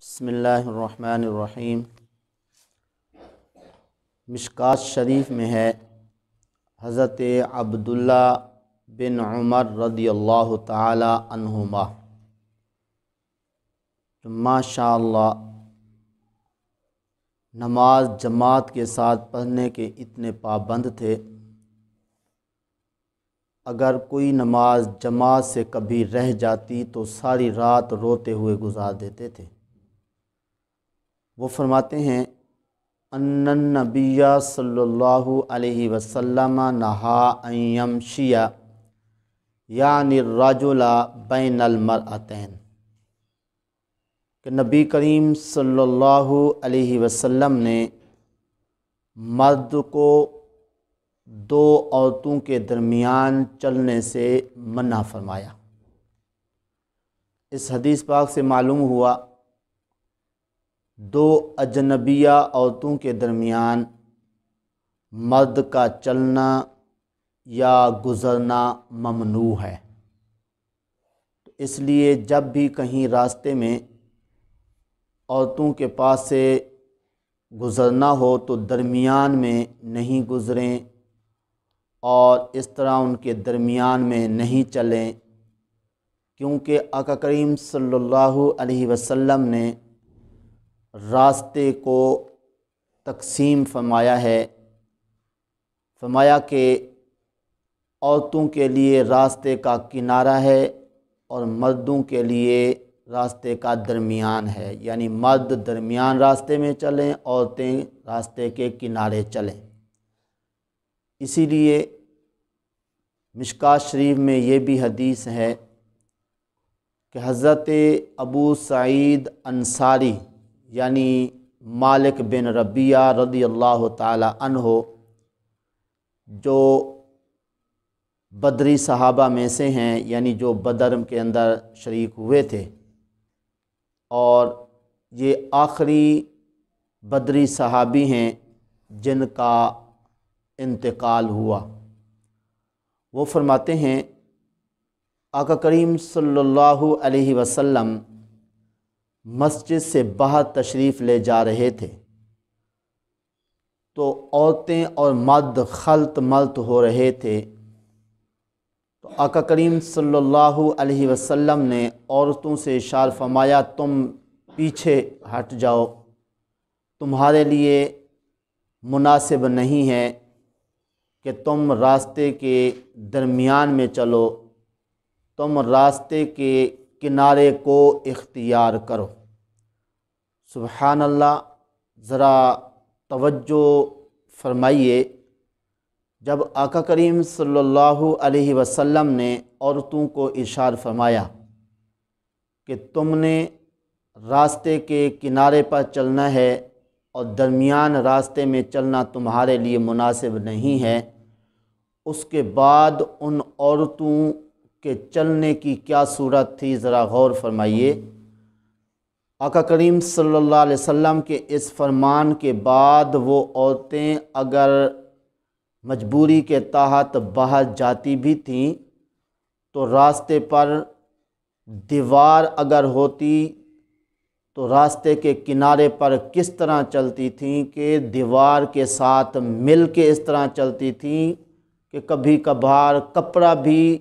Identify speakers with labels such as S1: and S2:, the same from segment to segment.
S1: بسم اللہ الرحمن الرحیم۔ مشکوٰۃ شریف میں ہے حضرت عبداللہ بن عمر رضی اللہ تعالی عنہما ماشاء اللہ نماز جماعت کے ساتھ پڑھنے کے اتنے پابند تھے، اگر کوئی نماز جماعت سے کبھی رہ جاتی تو ساری رات روتے ہوئے گزار دیتے تھے۔ وہ فرماتے ہیں ان النبی صلی اللہ علیہ وسلم نہا ان یمشی یعنی الرجل بین المرأتین، کہ نبی کریم صلی اللہ علیہ وسلم نے مرد کو دو عورتوں کے درمیان چلنے سے منع فرمایا۔ اس حدیث پاک سے معلوم ہوا دو اجنبیہ عورتوں کے درمیان مرد کا چلنا یا گزرنا ممنوع ہے۔ اس لیے جب بھی کہیں راستے میں عورتوں کے پاس سے گزرنا ہو تو درمیان میں نہیں گزریں اور اس طرح ان کے درمیان میں نہیں چلیں، کیونکہ آقا کریم صلی اللہ علیہ وسلم نے راستے کو تقسیم فرمایا ہے۔ فرمایا کہ عورتوں کے لیے راستے کا کنارہ ہے اور مردوں کے لیے راستے کا درمیان ہے، یعنی مرد درمیان راستے میں چلیں، عورتیں راستے کے کنارے چلیں۔ اسی لیے مشکوٰۃ شریف میں یہ بھی حدیث ہے کہ حضرت ابو سعید انصاری یعنی مالک بن ربیہ رضی اللہ تعالی عنہ، جو بدری صحابہ میں سے ہیں، یعنی جو بدر کے اندر شریک ہوئے تھے، اور یہ آخری بدری صحابی ہیں جن کا انتقال ہوا۔ وہ فرماتے ہیں آقا کریم صلی اللہ علیہ وسلم مسجد سے باہر تشریف لے جا رہے تھے تو عورتیں اور مرد خلط ملط ہو رہے تھے، تو آقا کریم صلی اللہ علیہ وسلم نے عورتوں سے ارشاد فرمایا تم پیچھے ہٹ جاؤ، تمہارے لیے مناسب نہیں ہے کہ تم راستے کے درمیان میں چلو، تم راستے کے کنارے کو اختیار کرو۔ سبحان اللہ، ذرا توجہ فرمائیے، جب آقا کریم صلی اللہ علیہ وسلم نے عورتوں کو ارشاد فرمایا کہ تم نے راستے کے کنارے پر چلنا ہے اور درمیان راستے میں چلنا تمہارے لیے مناسب نہیں ہے، اس کے بعد ان عورتوں کے چلنے کی کیا صورت تھی، ذرا غور فرمائیے۔ آقا کریم صلی اللہ علیہ وسلم کے اس فرمان کے بعد وہ عورتیں اگر مجبوری کے تحت باہر جاتی بھی تھیں تو راستے پر دیوار اگر ہوتی تو راستے کے کنارے پر کس طرح چلتی تھیں کہ دیوار کے ساتھ مل کے اس طرح چلتی تھیں کہ کبھی کبھار کپڑا بھی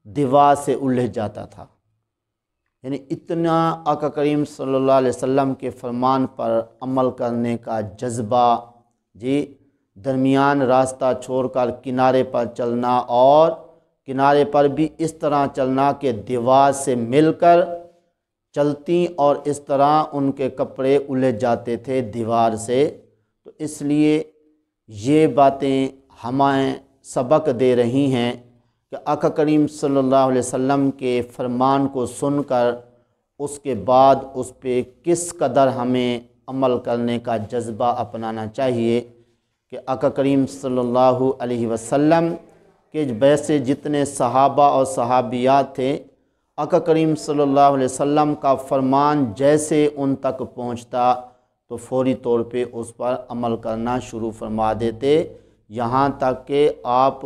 S1: دیوار سے الجھ جاتا تھا۔ یعنی اتنا آقا کریم صلی اللہ علیہ وسلم کے فرمان پر عمل کرنے کا جذبہ، درمیان راستہ چھوڑ کر کنارے پر چلنا، اور کنارے پر بھی اس طرح چلنا کہ دیوار سے مل کر چلتی اور اس طرح ان کے کپڑے الجھ جاتے تھے دیوار سے۔ تو اس لیے یہ باتیں ہمیں سبق دے رہی ہیں کہ آقا کریم صلی اللہ علیہ وسلم کے فرمان کو سن کر اس کے بعد اس پہ کس قدر ہمیں عمل کرنے کا جذبہ اپنانا چاہیے کہ آقا کریم صلی اللہ علیہ وسلم کے ویسے جتنے صحابہ اور صحابیات تھے، آقا کریم صلی اللہ علیہ وسلم کا فرمان جیسے ان تک پہنچتا تو فوری طور پہ اس پر عمل کرنا شروع فرما دیتے، یہاں تک کہ آپ